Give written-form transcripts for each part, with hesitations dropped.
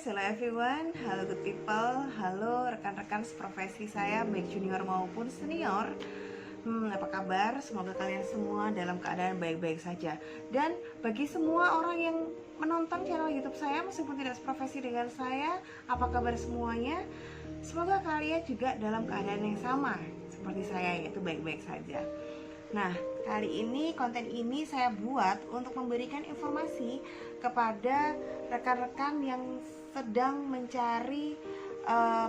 hello everyone, halo good people, halo rekan-rekan seprofesi saya, baik junior maupun senior. Apa kabar? Semoga kalian semua dalam keadaan baik-baik saja. Dan bagi semua orang yang menonton channel YouTube saya, meskipun tidak seprofesi dengan saya, apa kabar semuanya? Semoga kalian juga dalam keadaan yang sama seperti saya, yaitu baik-baik saja. Nah, kali ini konten ini saya buat untuk memberikan informasi kepada rekan-rekan yang sedang mencari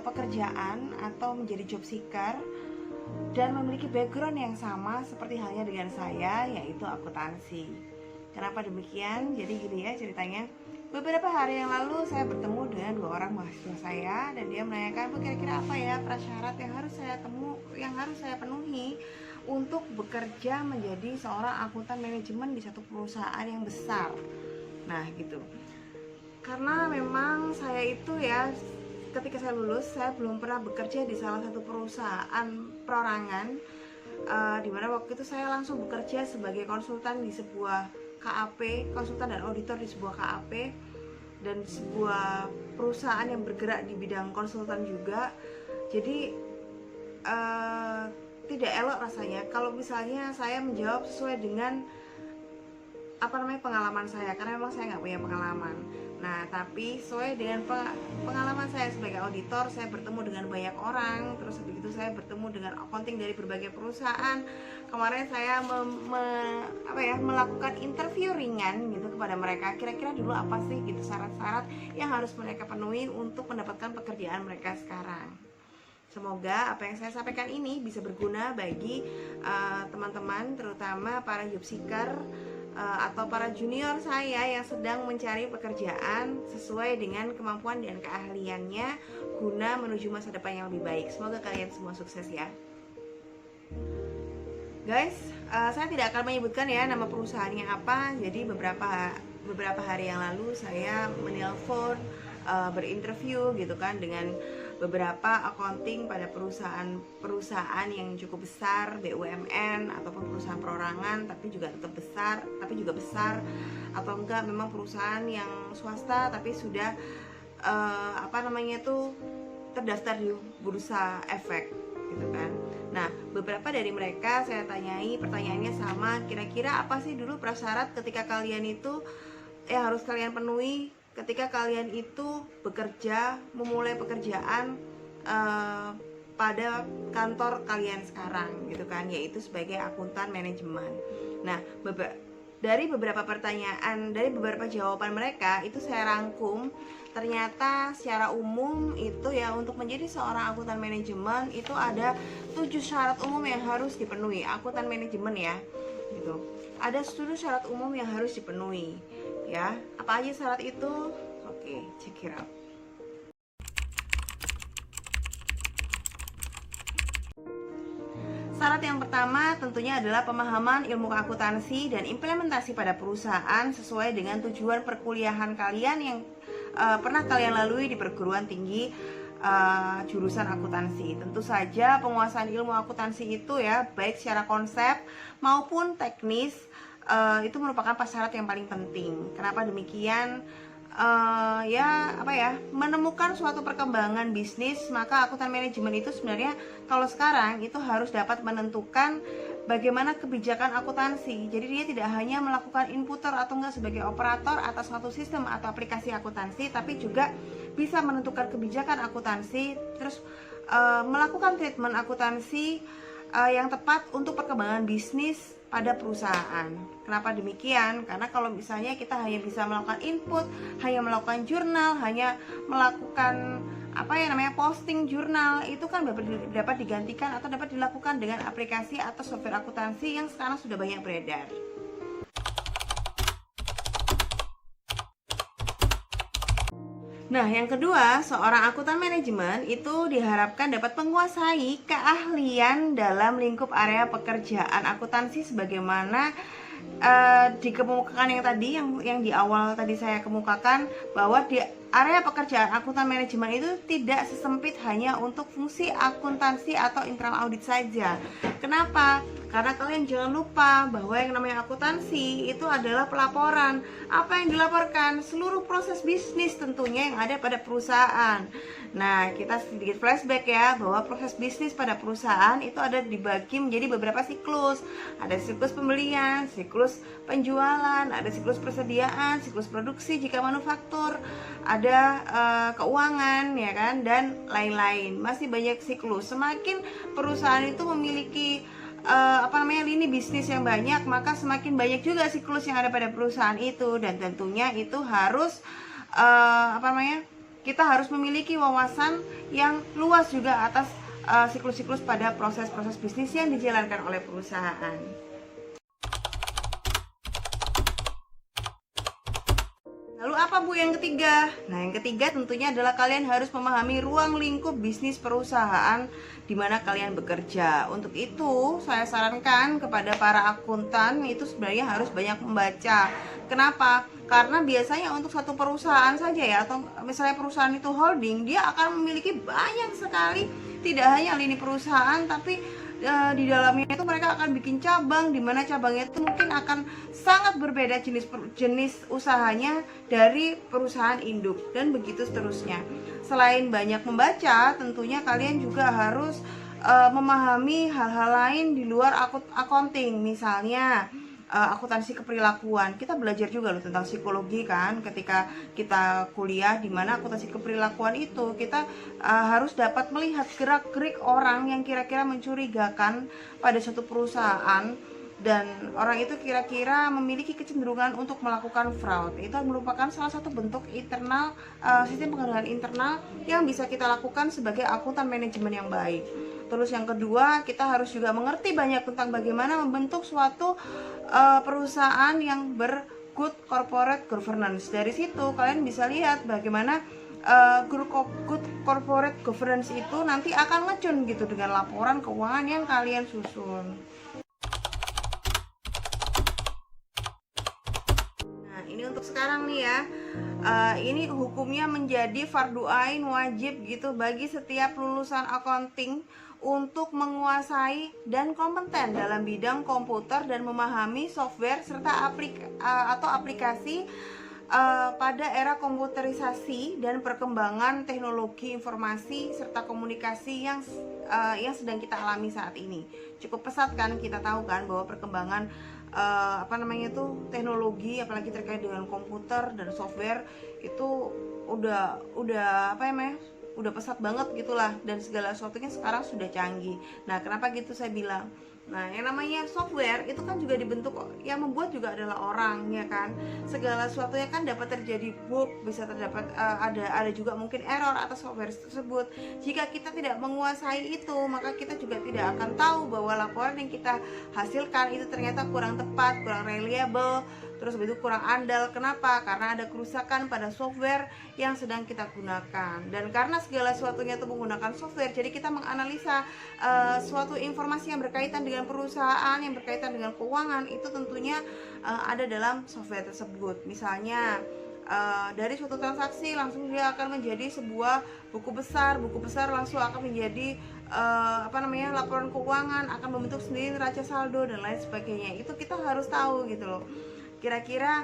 pekerjaan atau menjadi job seeker dan memiliki background yang sama seperti halnya dengan saya, yaitu akuntansi. Kenapa demikian? Jadi gini ya ceritanya. Beberapa hari yang lalu saya bertemu dengan dua orang mahasiswa saya dan dia menanyakan, "Bu, kira-kira apa ya prasyarat yang harus saya penuhi untuk bekerja menjadi seorang akuntan manajemen di satu perusahaan yang besar?" Nah, gitu. Karena memang saya itu ya, ketika saya lulus, saya belum pernah bekerja di salah satu perusahaan perorangan, dimana waktu itu saya langsung bekerja sebagai konsultan di sebuah KAP, konsultan dan auditor di sebuah KAP dan sebuah perusahaan yang bergerak di bidang konsultan juga. Jadi tidak elok rasanya kalau misalnya saya menjawab sesuai dengan pengalaman saya, karena memang saya nggak punya pengalaman. Nah, tapi sesuai dengan pengalaman saya sebagai auditor, saya bertemu dengan banyak orang, terus begitu saya bertemu dengan accounting dari berbagai perusahaan. Kemarin saya melakukan interview ringan gitu kepada mereka. Kira-kira dulu apa sih gitu syarat-syarat yang harus mereka penuhi untuk mendapatkan pekerjaan mereka sekarang. Semoga apa yang saya sampaikan ini bisa berguna bagi teman-teman, terutama para job seeker atau para junior saya yang sedang mencari pekerjaan sesuai dengan kemampuan dan keahliannya guna menuju masa depan yang lebih baik. Semoga kalian semua sukses ya. Guys, saya tidak akan menyebutkan ya nama perusahaannya apa. Jadi beberapa hari yang lalu saya menelpon, berinterview gitu kan dengan beberapa accounting pada perusahaan yang cukup besar, BUMN ataupun perusahaan perorangan tapi juga besar, atau enggak memang perusahaan yang swasta tapi sudah terdaftar di bursa efek gitu kan. Nah, beberapa dari mereka saya tanyai, pertanyaannya sama, kira-kira apa sih dulu prasyarat ketika kalian itu yang harus kalian penuhi ketika kalian itu bekerja, memulai pekerjaan pada kantor kalian sekarang gitu kan, yaitu sebagai akuntan manajemen. Nah, dari beberapa pertanyaan, dari beberapa jawaban mereka itu saya rangkum. Ternyata secara umum itu ya, untuk menjadi seorang akuntan manajemen itu ada 7 syarat umum yang harus dipenuhi. Akuntan manajemen ya gitu. Ada 7 syarat umum yang harus dipenuhi. Ya, apa aja syarat itu? Oke, check it out. Syarat yang pertama tentunya adalah pemahaman ilmu akuntansi dan implementasi pada perusahaan sesuai dengan tujuan perkuliahan kalian yang pernah kalian lalui di perguruan tinggi jurusan akuntansi. Tentu saja penguasaan ilmu akuntansi itu ya, baik secara konsep maupun teknis, itu merupakan syarat yang paling penting. Kenapa demikian? Menemukan suatu perkembangan bisnis, maka akuntan manajemen itu sebenarnya kalau sekarang itu harus dapat menentukan bagaimana kebijakan akuntansi. Jadi dia tidak hanya melakukan inputer atau enggak sebagai operator atas suatu sistem atau aplikasi akuntansi, tapi juga bisa menentukan kebijakan akuntansi, terus melakukan treatment akuntansi yang tepat untuk perkembangan bisnis pada perusahaan. Kenapa demikian? Karena kalau misalnya kita hanya bisa melakukan input, hanya melakukan jurnal, hanya melakukan posting jurnal, itu kan dapat digantikan atau dapat dilakukan dengan aplikasi atau software akuntansi yang sekarang sudah banyak beredar. Nah, yang kedua, seorang akuntan manajemen itu diharapkan dapat menguasai keahlian dalam lingkup area pekerjaan akuntansi sebagaimana dikemukakan yang tadi, yang di awal tadi saya kemukakan, bahwa area pekerjaan akuntan manajemen itu tidak sesempit hanya untuk fungsi akuntansi atau internal audit saja. Kenapa? Karena kalian jangan lupa bahwa yang namanya akuntansi itu adalah pelaporan. Apa yang dilaporkan? Seluruh proses bisnis tentunya yang ada pada perusahaan. Nah, kita sedikit flashback ya, bahwa proses bisnis pada perusahaan itu ada dibagi menjadi beberapa siklus. Ada siklus pembelian, siklus penjualan, ada siklus persediaan, siklus produksi jika manufaktur, ada keuangan ya kan, dan lain-lain. Masih banyak siklus. Semakin perusahaan itu memiliki lini bisnis yang banyak, maka semakin banyak juga siklus yang ada pada perusahaan itu. Dan tentunya itu harus kita harus memiliki wawasan yang luas juga atas siklus-siklus pada proses-proses bisnis yang dijalankan oleh perusahaan. Lalu apa Bu yang ketiga? Nah, yang ketiga tentunya adalah kalian harus memahami ruang lingkup bisnis perusahaan di mana kalian bekerja. Untuk itu, saya sarankan kepada para akuntan itu sebenarnya harus banyak membaca. Kenapa? Karena biasanya untuk satu perusahaan saja ya, atau misalnya perusahaan itu holding, dia akan memiliki banyak sekali, tidak hanya lini perusahaan, tapi di dalamnya itu mereka akan bikin cabang, di mana cabangnya itu mungkin akan sangat berbeda jenis usahanya dari perusahaan induk, dan begitu seterusnya. Selain banyak membaca, tentunya kalian juga harus memahami hal-hal lain di luar accounting. Misalnya akuntansi keperilakuan. Kita belajar juga loh tentang psikologi kan ketika kita kuliah, di mana akuntansi keperilakuan itu kita harus dapat melihat gerak-gerik orang yang kira-kira mencurigakan pada suatu perusahaan, dan orang itu kira-kira memiliki kecenderungan untuk melakukan fraud. Itu merupakan salah satu bentuk internal sistem pengendalian internal yang bisa kita lakukan sebagai akuntan manajemen yang baik. Terus yang kedua, kita harus juga mengerti banyak tentang bagaimana membentuk suatu perusahaan yang good corporate governance. Dari situ kalian bisa lihat bagaimana good corporate governance itu nanti akan ngecun gitu dengan laporan keuangan yang kalian susun. Nah, ini untuk sekarang nih ya. Ini hukumnya menjadi fardu ain wajib gitu bagi setiap lulusan accounting untuk menguasai dan kompeten dalam bidang komputer dan memahami software serta aplikasi pada era komputerisasi dan perkembangan teknologi informasi serta komunikasi yang sedang kita alami saat ini. Cukup pesat kan, kita tahu kan bahwa perkembangan teknologi apalagi terkait dengan komputer dan software itu udah pesat banget gitulah, dan segala sesuatunya sekarang sudah canggih. Nah, kenapa gitu saya bilang? Nah, yang namanya software itu kan juga dibentuk, yang membuat juga adalah orang, ya kan. Segala sesuatunya kan dapat terjadi bug, bisa terdapat ada juga mungkin error atas software tersebut. Jika kita tidak menguasai itu, maka kita juga tidak akan tahu bahwa laporan yang kita hasilkan itu ternyata kurang tepat, kurang reliable, terus itu kurang andal. Kenapa? Karena ada kerusakan pada software yang sedang kita gunakan. Dan karena segala sesuatunya itu menggunakan software, jadi kita menganalisa suatu informasi yang berkaitan dengan perusahaan, yang berkaitan dengan keuangan, itu tentunya ada dalam software tersebut. Misalnya dari suatu transaksi langsung dia akan menjadi sebuah buku besar langsung akan menjadi laporan keuangan, akan membentuk sendiri neraca saldo dan lain sebagainya. Itu kita harus tahu gitu loh. Kira-kira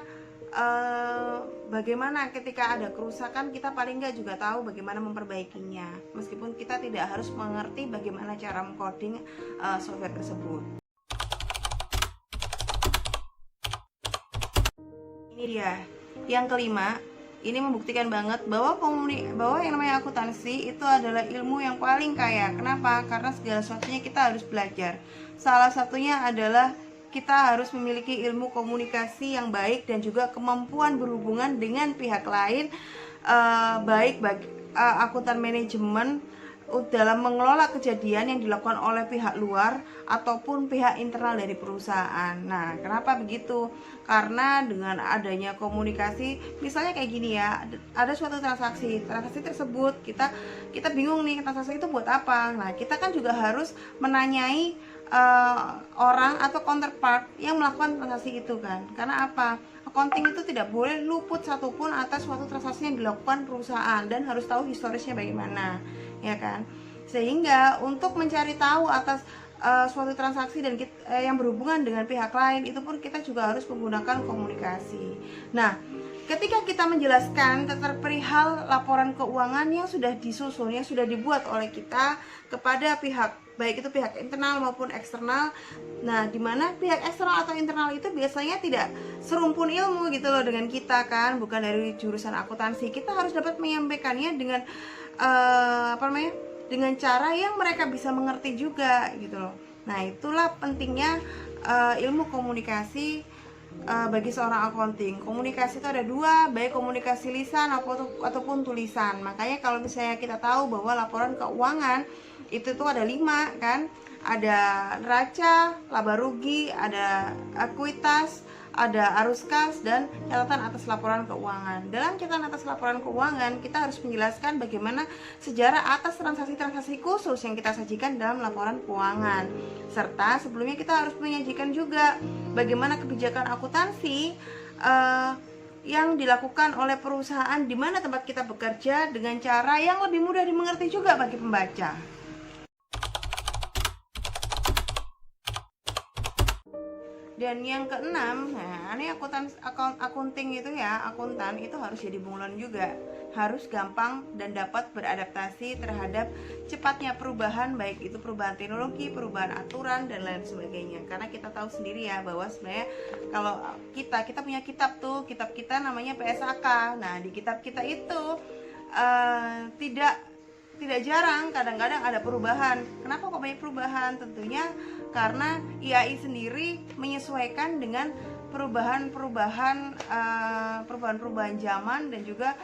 bagaimana ketika ada kerusakan, kita paling nggak juga tahu bagaimana memperbaikinya, meskipun kita tidak harus mengerti bagaimana cara mengcoding software tersebut. Ini dia yang kelima. Ini membuktikan banget bahwa yang namanya akuntansi itu adalah ilmu yang paling kaya. Kenapa? Karena segala sesuatunya kita harus belajar. Salah satunya adalah kita harus memiliki ilmu komunikasi yang baik dan juga kemampuan berhubungan dengan pihak lain, baik bagi akuntan manajemen dalam mengelola kejadian yang dilakukan oleh pihak luar ataupun pihak internal dari perusahaan. Nah, kenapa begitu? Karena dengan adanya komunikasi, misalnya kayak gini ya, ada suatu transaksi tersebut kita bingung nih, transaksi itu buat apa? Nah, kita kan juga harus menanyai orang atau counterpart yang melakukan transaksi itu kan. Karena apa? Accounting itu tidak boleh luput satupun atas suatu transaksi yang dilakukan perusahaan dan harus tahu historisnya bagaimana, ya kan? Sehingga untuk mencari tahu atas suatu transaksi dan yang berhubungan dengan pihak lain itu pun kita juga harus menggunakan komunikasi. Nah, ketika kita menjelaskan tentang perihal laporan keuangan yang sudah disusun, yang sudah dibuat oleh kita kepada pihak, baik itu pihak internal maupun eksternal. Nah, dimana pihak eksternal atau internal itu biasanya tidak serumpun ilmu gitu loh dengan kita kan, bukan dari jurusan akuntansi. Kita harus dapat menyampaikannya dengan dengan cara yang mereka bisa mengerti juga gitu loh. Nah, itulah pentingnya ilmu komunikasi bagi seorang accounting. Komunikasi itu ada dua, baik komunikasi lisan ataupun tulisan. Makanya kalau misalnya kita tahu bahwa laporan keuangan itu tuh ada 5 kan, ada neraca, laba rugi, ada ekuitas, ada arus kas, dan catatan atas laporan keuangan. Dalam catatan atas laporan keuangan, kita harus menjelaskan bagaimana sejarah atas transaksi-transaksi khusus yang kita sajikan dalam laporan keuangan. Serta sebelumnya kita harus menyajikan juga bagaimana kebijakan akuntansi yang dilakukan oleh perusahaan di mana tempat kita bekerja dengan cara yang lebih mudah dimengerti juga bagi pembaca. Dan yang keenam, nah ini akunting itu ya, akuntan itu harus jadi bunglon juga, harus gampang dan dapat beradaptasi terhadap cepatnya perubahan, baik itu perubahan teknologi, perubahan aturan dan lain sebagainya. Karena kita tahu sendiri ya bahwa sebenarnya kalau kita punya kitab tuh, kitab kita namanya PSAK. Nah, di kitab kita itu tidak jarang, kadang-kadang ada perubahan. Kenapa kok banyak perubahan? Tentunya karena IAI sendiri menyesuaikan dengan perubahan zaman dan juga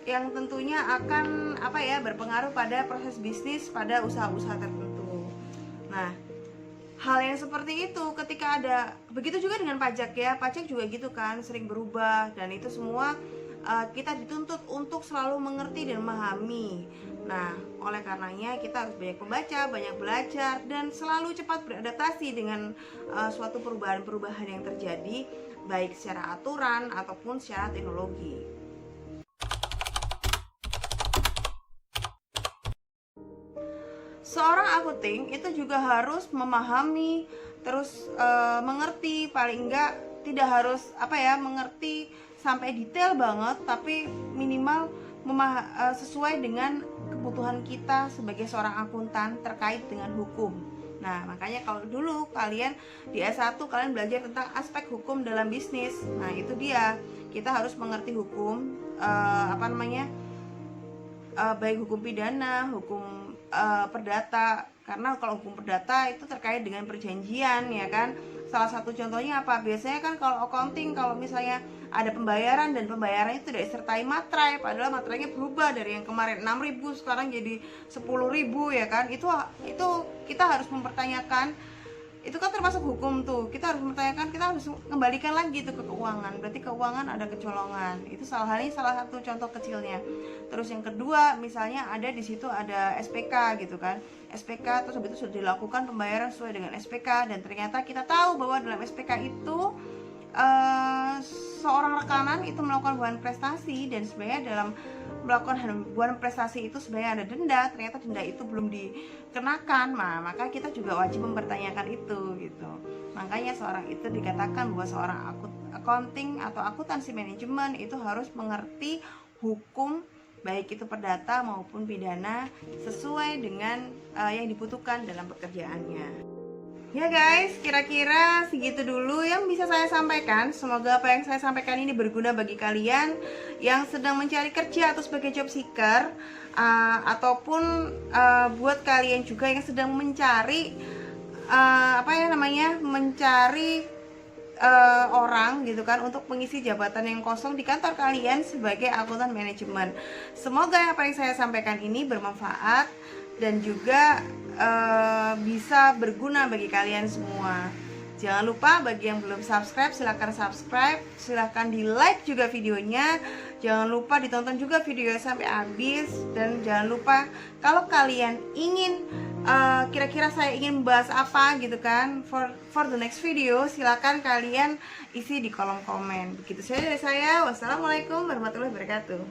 yang tentunya akan berpengaruh pada proses bisnis pada usaha-usaha tertentu. Nah, hal yang seperti itu ketika ada, begitu juga dengan pajak ya, pajak juga gitu kan, sering berubah, dan itu semua kita dituntut untuk selalu mengerti dan memahami. Nah, oleh karenanya kita harus banyak membaca, banyak belajar, dan selalu cepat beradaptasi dengan suatu perubahan-perubahan yang terjadi, baik secara aturan ataupun secara teknologi. Seorang accounting itu juga harus memahami, terus mengerti, paling enggak tidak harus mengerti sampai detail banget, tapi minimal sesuai dengan kebutuhan kita sebagai seorang akuntan terkait dengan hukum. Nah, makanya kalau dulu kalian di S1 kalian belajar tentang aspek hukum dalam bisnis. Nah, itu dia. Kita harus mengerti hukum baik hukum pidana, hukum perdata. Karena kalau hukum perdata itu terkait dengan perjanjian, ya kan. Salah satu contohnya apa? Biasanya kan kalau accounting, kalau misalnya ada pembayaran dan pembayarannya itu tidak disertai materai, padahal materainya berubah dari yang kemarin 6.000 sekarang jadi 10.000, ya kan. Itu kita harus mempertanyakan. Itu kan termasuk hukum tuh. Kita harus mempertanyakan, kita harus kembalikan lagi itu ke keuangan. Berarti keuangan ada kecolongan. Itu salah satu contoh kecilnya. Terus yang kedua, misalnya ada di situ ada SPK gitu kan. SPK terus habis itu sudah dilakukan pembayaran sesuai dengan SPK, dan ternyata kita tahu bahwa dalam SPK itu seorang rekanan itu melakukan hubungan prestasi, dan sebenarnya dalam melakukan hubungan prestasi itu sebenarnya ada denda, ternyata denda itu belum dikenakan. Nah, maka kita juga wajib mempertanyakan itu gitu. Makanya seorang itu dikatakan bahwa seorang accounting atau akuntansi manajemen itu harus mengerti hukum baik itu perdata maupun pidana sesuai dengan yang dibutuhkan dalam pekerjaannya. Ya guys, kira-kira segitu dulu yang bisa saya sampaikan. Semoga apa yang saya sampaikan ini berguna bagi kalian yang sedang mencari kerja atau sebagai job seeker, ataupun buat kalian juga yang sedang mencari mencari orang gitu kan untuk mengisi jabatan yang kosong di kantor kalian sebagai akuntan manajemen. Semoga apa yang saya sampaikan ini bermanfaat dan juga bisa berguna bagi kalian semua. Jangan lupa bagi yang belum subscribe, silahkan subscribe, silahkan di like juga videonya. Jangan lupa ditonton juga videonya sampai habis. Dan jangan lupa kalau kalian ingin kira-kira saya ingin bahas apa gitu kan, for the next video, silahkan kalian isi di kolom komen. Begitu saja dari saya. Wassalamualaikum warahmatullahi wabarakatuh.